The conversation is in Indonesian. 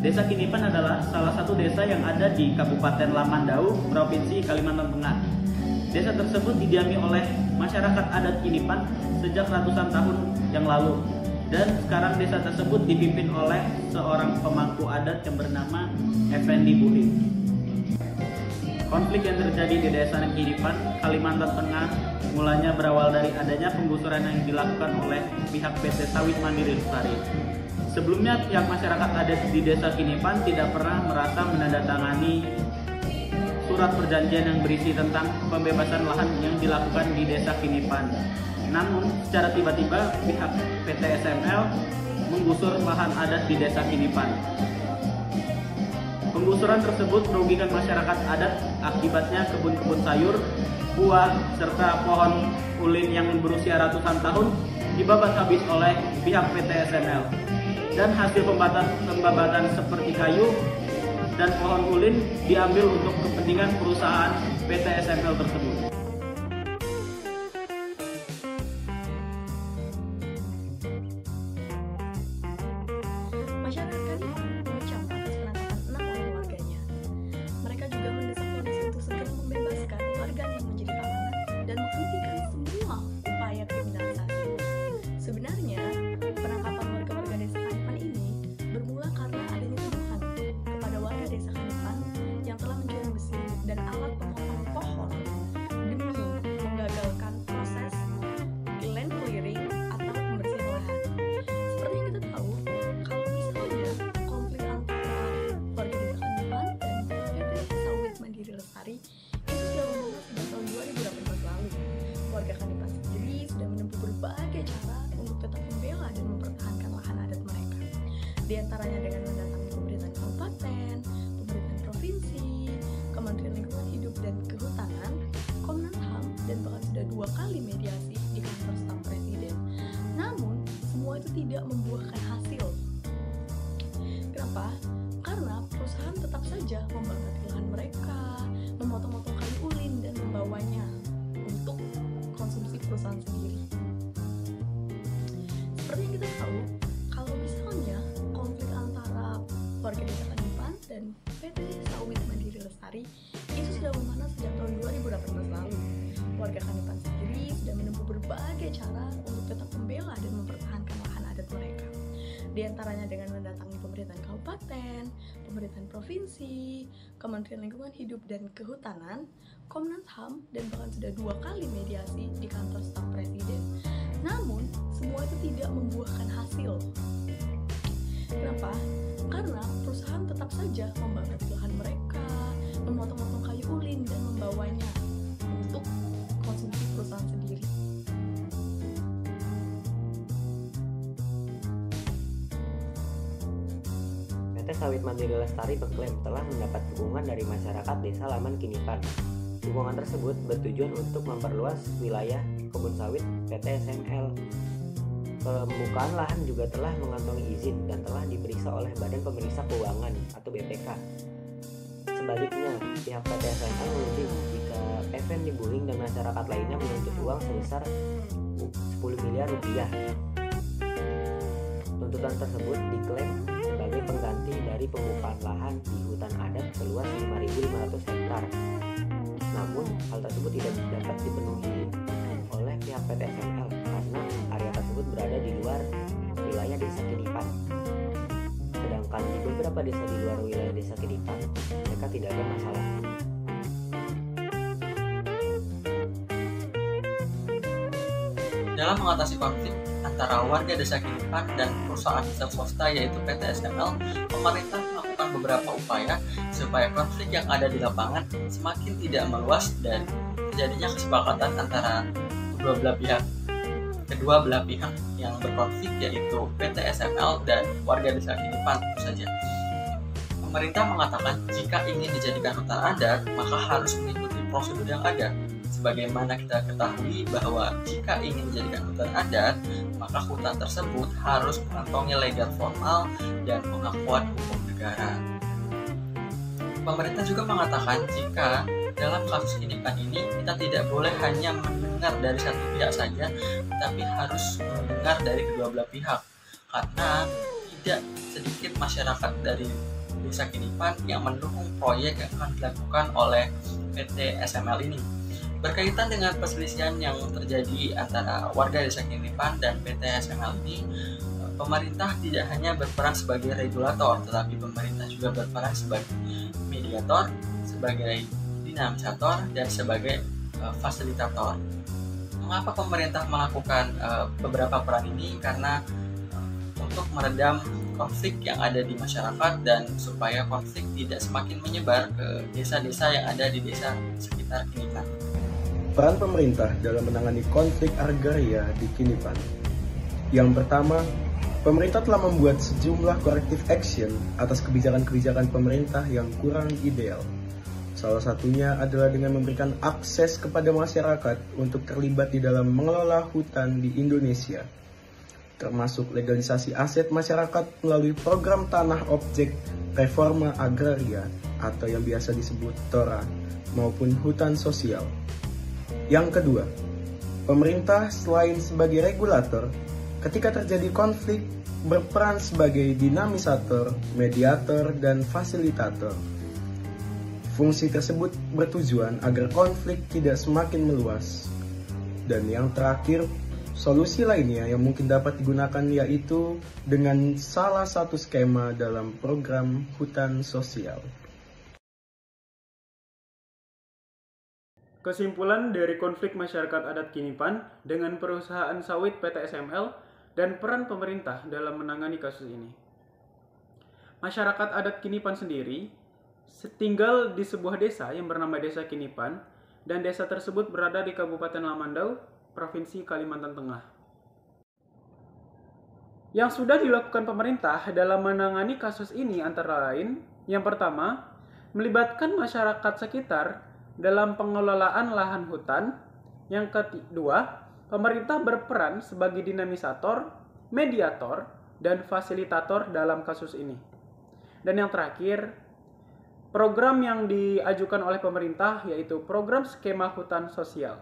Desa Kinipan adalah salah satu desa yang ada di Kabupaten Lamandau, Provinsi Kalimantan Tengah. Desa tersebut didiami oleh masyarakat adat Kinipan sejak ratusan tahun yang lalu. Dan sekarang desa tersebut dipimpin oleh seorang pemangku adat yang bernama Effendi Buhing. Konflik yang terjadi di desa Kinipan, Kalimantan Tengah, mulanya berawal dari adanya penggusuran yang dilakukan oleh pihak PT Sawit Mandiri Lestari. Sebelumnya pihak masyarakat adat di desa Kinipan tidak pernah merasa menandatangani surat perjanjian yang berisi tentang pembebasan lahan yang dilakukan di desa Kinipan. Namun, secara tiba-tiba pihak PT SML menggusur lahan adat di desa Kinipan. Penggusuran tersebut merugikan masyarakat adat, akibatnya kebun-kebun sayur, buah, serta pohon ulin yang berusia ratusan tahun dibabat habis oleh pihak PT SML. Dan hasil pembabatan seperti kayu dan pohon ulin diambil untuk kepentingan perusahaan PT SML tersebut. Masyarakat Kalimantan mengecam atas penangkapan 6 orang warganya. Mereka juga mendesak polisi untuk segera membebaskan warga yang menjadi tahanan dan menghentikan semua upaya kriminalisasi. Sebenarnya, penangkapan warga-warga desa Kanipan ini bermula karena adanya tuduhan kepada warga desa Kanipan yang telah mencuri besi dan alat pemotong pohon demi menggagalkan proses land clearing atau pembersihan lahan. Seperti yang kita tahu, kalau misalnya konflik antara warga desa Kanipan dan PT Sawit Mandiri Lestari itu sudah memanas sejak tahun 2018 lalu. Warga Kanipan sendiri sudah menempuh berbagai cara untuk tetap membela dan mempertahankan lahan adat mereka. Di antaranya dengan mendatangi pemerintahan kabupaten, pemerintahan provinsi, Kementerian Lingkungan Hidup dan Kehutanan, Komnas HAM, dan bahkan sudah 2 kali mediasi di kantor staf presiden. Namun, semua itu tidak membuahkan hasil. Kenapa? Karena perusahaan tetap saja membakar lahan mereka, memotong-motong kayu ulin dan membawanya untuk konsumsi perusahaan sendiri. Seperti yang kita tahu, kalau misalnya konflik antara warga desa Kanipan dan PT Sawit Mandiri Lestari itu sudah memanas sejak tahun 2018 lalu. Warga Kanipan sendiri sudah menempuh berbagai cara untuk tetap membela dan mempertahankan lahan adat mereka. Di antaranya dengan mendatangi pemerintahan kabupaten, pemerintahan provinsi, Kementerian Lingkungan Hidup dan Kehutanan, Komnas HAM, dan bahkan sudah 2 kali mediasi di kantor staf presiden. Namun, semua itu tidak membuahkan hasil. Kenapa? Karena perusahaan tetap saja membakar lahan mereka, memotong-motong kayu ulin dan membawanya untuk konsumsi perusahaan sendiri. PT Sawit Mandiri Lestari mengklaim telah mendapat dukungan dari masyarakat desa Laman Kinipan. Dukungan tersebut bertujuan untuk memperluas wilayah kebun sawit PT SML. Pembukaan lahan juga telah mengantongi izin dan telah diperiksa oleh Badan Pemeriksa Keuangan atau BPK. Sebaliknya, pihak PT SML menuding jika Effendi Buhing dan masyarakat lainnya menuntut uang sebesar 10 miliar rupiah. Tuntutan tersebut diklaim sebagai pengganti dari pembukaan lahan di hutan adat seluas 5.500 hektar. Namun, hal tersebut tidak dapat dipenuhi oleh pihak PT SML karena area tersebut berada di luar wilayah desa Kinipan. Sedangkan di beberapa desa di luar wilayah desa Kinipan, mereka tidak ada masalah. Dalam mengatasi konflik antara warga desa Kinipan dan perusahaan besar swasta yaitu PT SML, pemerintah melakukan beberapa upaya supaya konflik yang ada di lapangan semakin tidak meluas dan terjadinya kesepakatan antara kedua belah pihak yang berkonflik yaitu PT SML dan warga desa Kinipan tentu saja. Pemerintah mengatakan jika ingin dijadikan hutan adat maka harus mengikuti prosedur yang ada. Sebagaimana kita ketahui bahwa jika ingin dijadikan hutan adat, maka hutan tersebut harus mengantongi legal formal dan pengakuan hukum negara. Pemerintah juga mengatakan jika dalam kasus Kinipan ini kita tidak boleh hanya mendengar dari satu pihak saja, tapi harus mendengar dari kedua belah pihak. Karena tidak sedikit masyarakat dari Desa Kinipan yang mendukung proyek yang akan dilakukan oleh PT SML ini. Berkaitan dengan perselisihan yang terjadi antara warga Desa Kinipan dan PT SML ini, pemerintah tidak hanya berperan sebagai regulator, tetapi pemerintah juga berperan sebagai mediator, sebagai dinamisator, dan sebagai fasilitator. Mengapa pemerintah melakukan beberapa peran ini? Karena untuk meredam konflik yang ada di masyarakat dan supaya konflik tidak semakin menyebar ke desa-desa yang ada di desa sekitar Kinipan. Peran pemerintah dalam menangani konflik agraria di Kinipan. Yang pertama, pemerintah telah membuat sejumlah corrective action atas kebijakan-kebijakan pemerintah yang kurang ideal. Salah satunya adalah dengan memberikan akses kepada masyarakat untuk terlibat di dalam mengelola hutan di Indonesia, termasuk legalisasi aset masyarakat melalui program tanah objek reforma agraria atau yang biasa disebut TORA maupun hutan sosial. Yang kedua, pemerintah selain sebagai regulator, ketika terjadi konflik berperan sebagai dinamisator, mediator, dan fasilitator. Fungsi tersebut bertujuan agar konflik tidak semakin meluas. Dan yang terakhir, solusi lainnya yang mungkin dapat digunakan yaitu dengan salah satu skema dalam program hutan sosial. Kesimpulan dari konflik masyarakat adat Kinipan dengan perusahaan sawit PT SML dan peran pemerintah dalam menangani kasus ini. Masyarakat adat Kinipan sendiri tinggal di sebuah desa yang bernama Desa Kinipan, dan desa tersebut berada di Kabupaten Lamandau, Provinsi Kalimantan Tengah. Yang sudah dilakukan pemerintah dalam menangani kasus ini antara lain, yang pertama, melibatkan masyarakat sekitar dalam pengelolaan lahan hutan. Yang kedua, pemerintah berperan sebagai dinamisator, mediator, dan fasilitator dalam kasus ini. Dan yang terakhir, program yang diajukan oleh pemerintah yaitu program skema hutan sosial.